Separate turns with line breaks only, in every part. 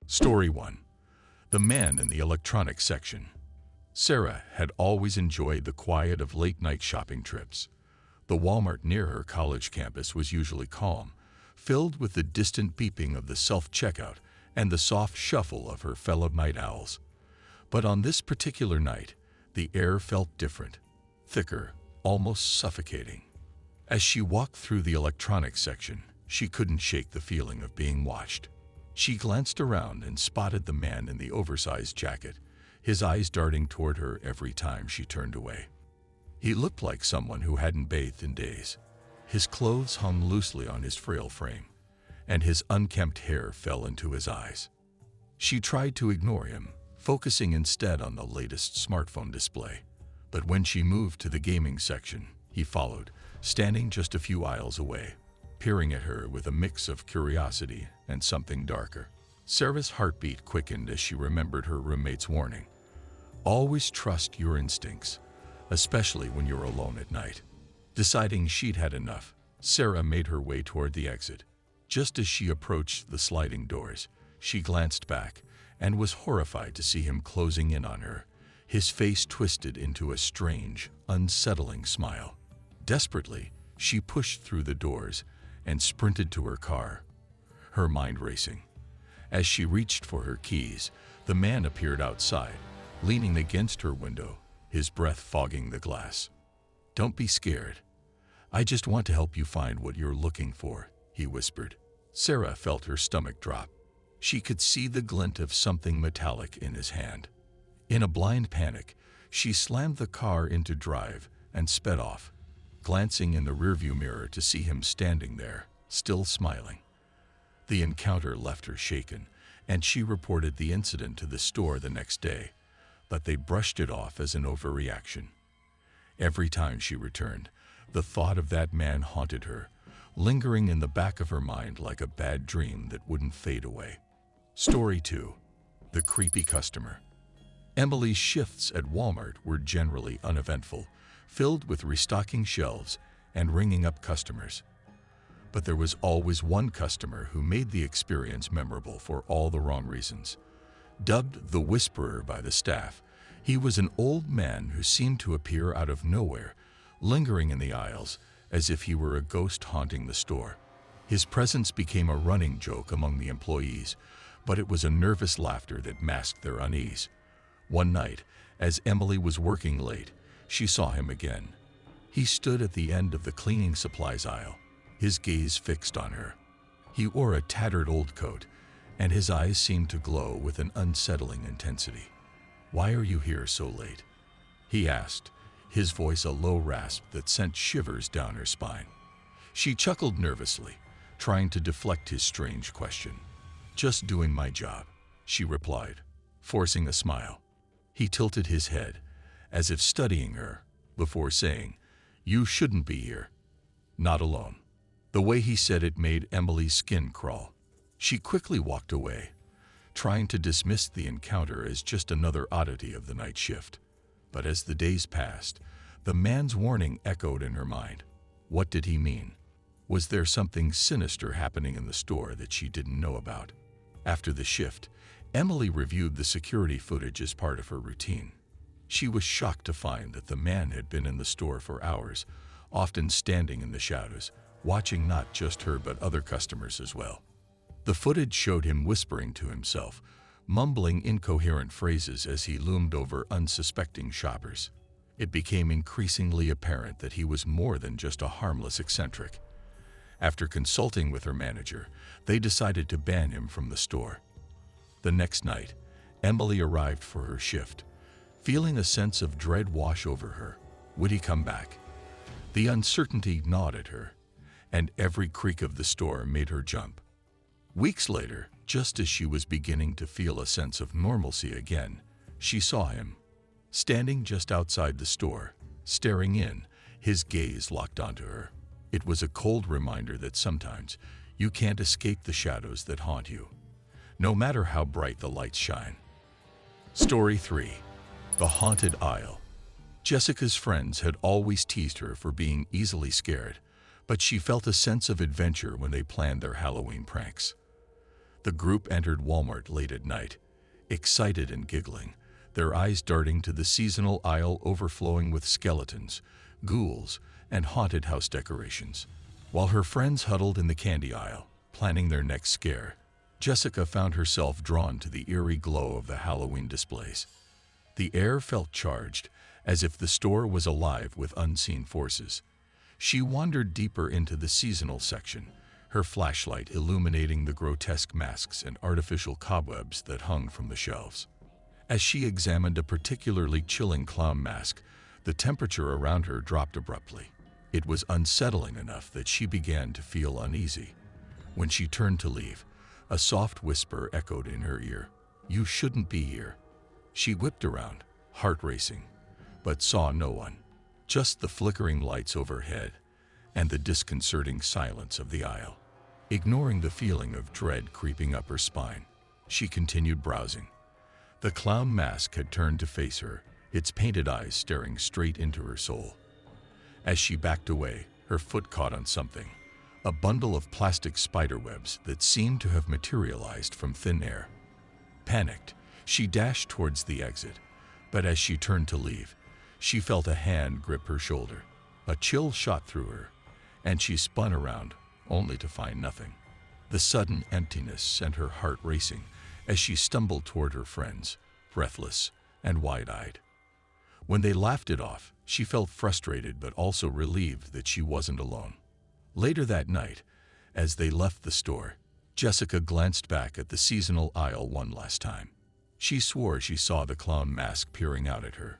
Story 1. The Man in the Electronics Section. Sarah had always enjoyed the quiet of late-night shopping trips. The Walmart near her college campus was usually calm, filled with the distant beeping of the self-checkout and the soft shuffle of her fellow night owls. But on this particular night, the air felt different, thicker, almost suffocating. As she walked through the electronics section, she couldn't shake the feeling of being watched. She glanced around and spotted the man in the oversized jacket, his eyes darting toward her every time she turned away. He looked like someone who hadn't bathed in days. His clothes hung loosely on his frail frame, and his unkempt hair fell into his eyes. She tried to ignore him, focusing instead on the latest smartphone display. But when she moved to the gaming section, he followed, standing just a few aisles away, peering at her with a mix of curiosity and something darker. Sarah's heartbeat quickened as she remembered her roommate's warning. Always trust your instincts, especially when you're alone at night. Deciding she'd had enough, Sarah made her way toward the exit. Just as she approached the sliding doors, she glanced back and was horrified to see him closing in on her, his face twisted into a strange, unsettling smile. Desperately, she pushed through the doors and sprinted to her car, her mind racing. As she reached for her keys, the man appeared outside, leaning against her window, his breath fogging the glass. "Don't be scared. I just want to help you find what you're looking for," he whispered. Sarah felt her stomach drop. She could see the glint of something metallic in his hand. In a blind panic, she slammed the car into drive and sped off, glancing in the rearview mirror to see him standing there, still smiling. The encounter left her shaken, and she reported the incident to the store the next day, but they brushed it off as an overreaction. Every time she returned, the thought of that man haunted her, lingering in the back of her mind like a bad dream that wouldn't fade away. Story 2. The Creepy Customer. Emily's shifts at Walmart were generally uneventful, filled with restocking shelves and ringing up customers. But there was always one customer who made the experience memorable for all the wrong reasons. Dubbed the Whisperer by the staff, he was an old man who seemed to appear out of nowhere, lingering in the aisles as if he were a ghost haunting the store. His presence became a running joke among the employees, but it was a nervous laughter that masked their unease. One night, as Emily was working late, she saw him again. He stood at the end of the cleaning supplies aisle, his gaze fixed on her. He wore a tattered old coat, and his eyes seemed to glow with an unsettling intensity. "Why are you here so late?" he asked, his voice a low rasp that sent shivers down her spine. She chuckled nervously, trying to deflect his strange question. "Just doing my job," she replied, forcing a smile. He tilted his head, as if studying her, before saying, "You shouldn't be here. Not alone." The way he said it made Emily's skin crawl. She quickly walked away, trying to dismiss the encounter as just another oddity of the night shift. But as the days passed, the man's warning echoed in her mind. What did he mean? Was there something sinister happening in the store that she didn't know about? After the shift, Emily reviewed the security footage as part of her routine. She was shocked to find that the man had been in the store for hours, often standing in the shadows, watching not just her but other customers as well. The footage showed him whispering to himself, mumbling incoherent phrases as he loomed over unsuspecting shoppers. It became increasingly apparent that he was more than just a harmless eccentric. After consulting with her manager, they decided to ban him from the store. The next night, Emily arrived for her shift, feeling a sense of dread wash over her. Would he come back? The uncertainty gnawed at her, and every creak of the store made her jump. Weeks later, just as she was beginning to feel a sense of normalcy again, she saw him, standing just outside the store, staring in, his gaze locked onto her. It was a cold reminder that sometimes you can't escape the shadows that haunt you, no matter how bright the lights shine. Story 3. The Haunted Aisle. Jessica's friends had always teased her for being easily scared, but she felt a sense of adventure when they planned their Halloween pranks. The group entered Walmart late at night, excited and giggling, their eyes darting to the seasonal aisle overflowing with skeletons, ghouls, and haunted house decorations. While her friends huddled in the candy aisle, planning their next scare, Jessica found herself drawn to the eerie glow of the Halloween displays. The air felt charged, as if the store was alive with unseen forces. She wandered deeper into the seasonal section, her flashlight illuminating the grotesque masks and artificial cobwebs that hung from the shelves. As she examined a particularly chilling clown mask, the temperature around her dropped abruptly. It was unsettling enough that she began to feel uneasy. When she turned to leave, a soft whisper echoed in her ear, "You shouldn't be here." She whipped around, heart racing, but saw no one, just the flickering lights overhead and the disconcerting silence of the aisle. Ignoring the feeling of dread creeping up her spine, she continued browsing. The clown mask had turned to face her, its painted eyes staring straight into her soul. As she backed away, her foot caught on something, a bundle of plastic spiderwebs that seemed to have materialized from thin air. Panicked, she dashed towards the exit, but as she turned to leave, she felt a hand grip her shoulder. A chill shot through her, and she spun around, only to find nothing. The sudden emptiness sent her heart racing as she stumbled toward her friends, breathless and wide-eyed. When they laughed it off, she felt frustrated but also relieved that she wasn't alone. Later that night, as they left the store, Jessica glanced back at the seasonal aisle one last time. She swore she saw the clown mask peering out at her,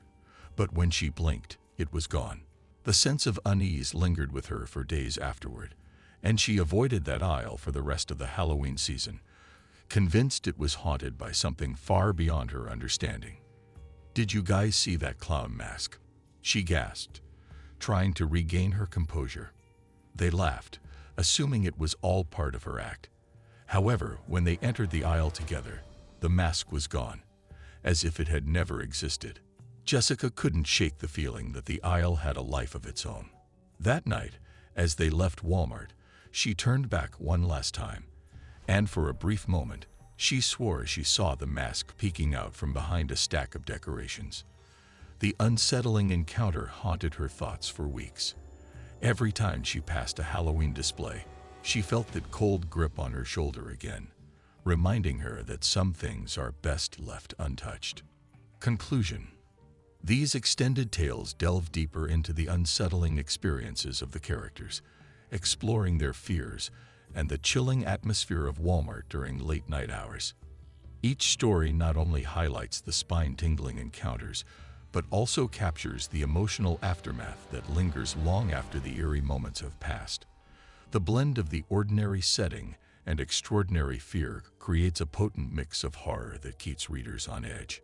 but when she blinked, it was gone. The sense of unease lingered with her for days afterward, and she avoided that aisle for the rest of the Halloween season, convinced it was haunted by something far beyond her understanding. "Did you guys see that clown mask?" she gasped, trying to regain her composure. They laughed, assuming it was all part of her act. However, when they entered the aisle together, the mask was gone, as if it had never existed. Jessica couldn't shake the feeling that the aisle had a life of its own. That night, as they left Walmart, she turned back one last time, and for a brief moment, she swore she saw the mask peeking out from behind a stack of decorations. The unsettling encounter haunted her thoughts for weeks. Every time she passed a Halloween display, she felt that cold grip on her shoulder again, reminding her that some things are best left untouched. Conclusion. These extended tales delve deeper into the unsettling experiences of the characters, exploring their fears and the chilling atmosphere of Walmart during late-night hours. Each story not only highlights the spine-tingling encounters, but also captures the emotional aftermath that lingers long after the eerie moments have passed. The blend of the ordinary setting and extraordinary fear creates a potent mix of horror that keeps readers on edge.